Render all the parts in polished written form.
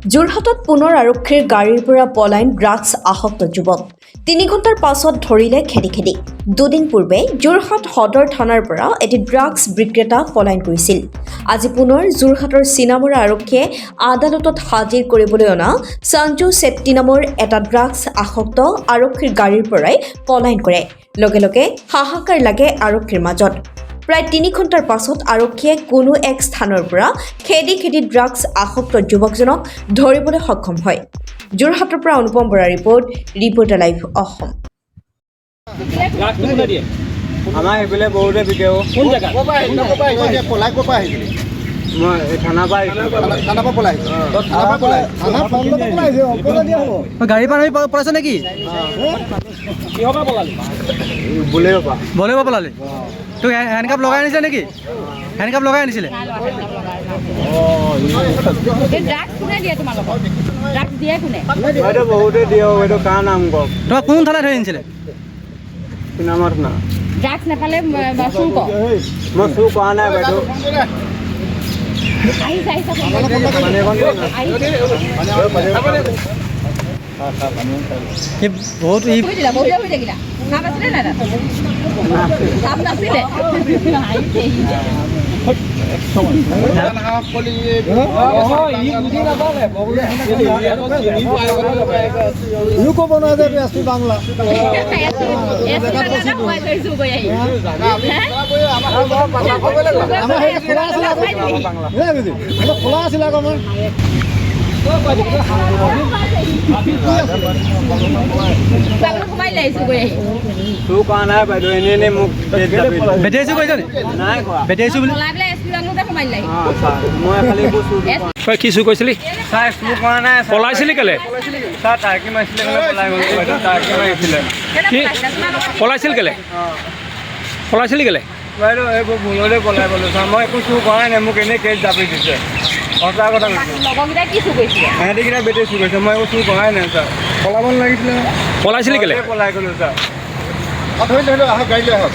যোৰহাটত পুনৰ আৰক্ষীৰ গাড়ীৰ পৰা পলায়ন ড্ৰাগছ আসক্ত যুৱক ৩ ঘণ্টাৰ পাছত ধৰিলে খেদি খেদি দুদিন পূৰ্বে যোৰহাট সদৰ থানাৰ পৰা এটি ড্ৰাগছ বিক্ৰেতা পলায়ন কৰিছিল। আজি পুনৰ যোৰহাটৰ চিনামৰা আৰক্ষীয়ে আদালতত হাজিৰ কৰিবলৈ অনা সঞ্জু ছেট্টি নামৰ এটা ড্ৰাগছ আসক্ত আৰক্ষীৰ গাড়ীৰ পৰাই পলায়ন কৰে। লগে লগে হাহাকাৰ লাগে আৰক্ষীৰ মাজত। প্ৰায় ৩ ঘণ্টাৰ পাছত আৰক্ষীয়ে কোনো এক স্থানৰ পৰা খেদি খেদি ড্ৰাগছ আসক্ত যুৱকজনক ধৰিবলৈ সক্ষম হয়। যোৰহাটৰ পৰা অনুপম বৰাৰ ৰিপৰ্টাৰ লাইভ অসম। আমাৰ এইফালে বহুতে বিকে কোন জেগা পলাই ক'ৰ পৰা আহিছিলি? মই এই থানাৰ পৰা থানাৰ পৰা পলাই গাড়ী পৰা পলাইছে নেকি? কিহৰ পৰা পলালি? বলেৰ' পৰা পলালি। তোক হেণ্ডকাপ লগাই আনিছে নেকি? হেণ্ডকাপ লগাই আনিছিলে? এইটো বহুতে দিয়ে এইটো কাৰ নাম কওক? তোমাক কোন থানাত ধৰি আনিছিলে? চিনামৰা থানা। ড্ৰাগছ নাপালে চুৰ কৰ। মই চুৰ কৰা নাই বাইদেউ। বহুত ক'ব নোৱাৰে যে ব্যস্তি বাংলা খোলা আছিলে আকৌ আমাৰ চুৰ কৰা নাই বাইদেউ, এনেই মোক বেটেৰী চুৰ কৰিছে নি? নাই কৰা। বেটেৰী চুৰ বুলি মই খালি তই কি চুৰ কৰিছিলি? ছাৰ চুৰ কৰা নাই। পলাইছিলি কেলে? ছাৰ টাৰ্কি মাৰিছিলে কাৰণে পলাই গ'লো বাইদেউ। টাৰ্কি মাৰিছিলে। কি পলাইছিল কেলে? পলাইছিলি কেলে? বাইদেউ এইবোৰ ভুলতে পলাই গ'লো ছাৰ। মই একো চুৰ কৰাই নাই, মোক এনেই কেছ জাপি দিছে। সঁচা কথা কৈছোঁ। সিহঁতিকেইটা বেটেৰী চুৰ কৰিছে, মই একো চুৰ কৰাই নাই ছাৰ। পলাব নালাগিছিলে। পলাইছিলি কেলে? পলাই গ'লো ছাৰ। ধৰি আহক গাড়ী লৈ আহক।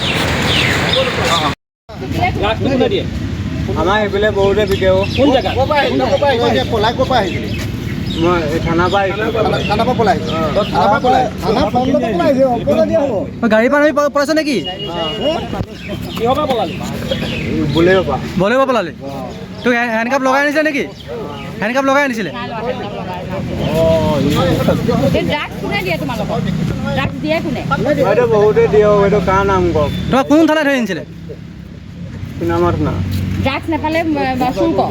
ড্ৰাগছটো কোনে দিয়ে? আমাৰ এইফালে বহুতে বিকে কোন জেগা? পলাই ক'ৰ পৰা আহিছিলি? মই এই থানাৰ পৰা থানাৰ পৰা পলাই গাড়ী পৰা পলাইছে নেকি? কিহৰ পৰা পলালি? বলেৰ' পৰা পলালি। তোক হেণ্ডকাপ লগাই আনিছে নেকি? হেণ্ডকাপ লগাই আনিছিলে? বাইদেউ বহুতে দিয়ে এইটো কাৰ নাম কওক? তোমাক কোন থানাত ধৰি আনিছিলে? চিনামৰা থানা। ড্ৰাগছ নাপালে চুৰ কৰ।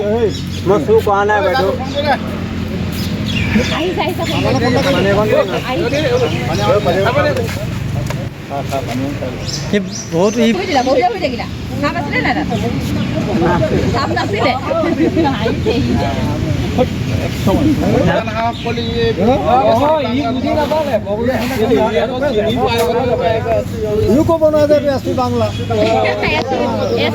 মই চুৰ কৰা নাই বাইদেউ। বহুত ক'ব নোৱাৰে যে ব্যস্তি বাংলা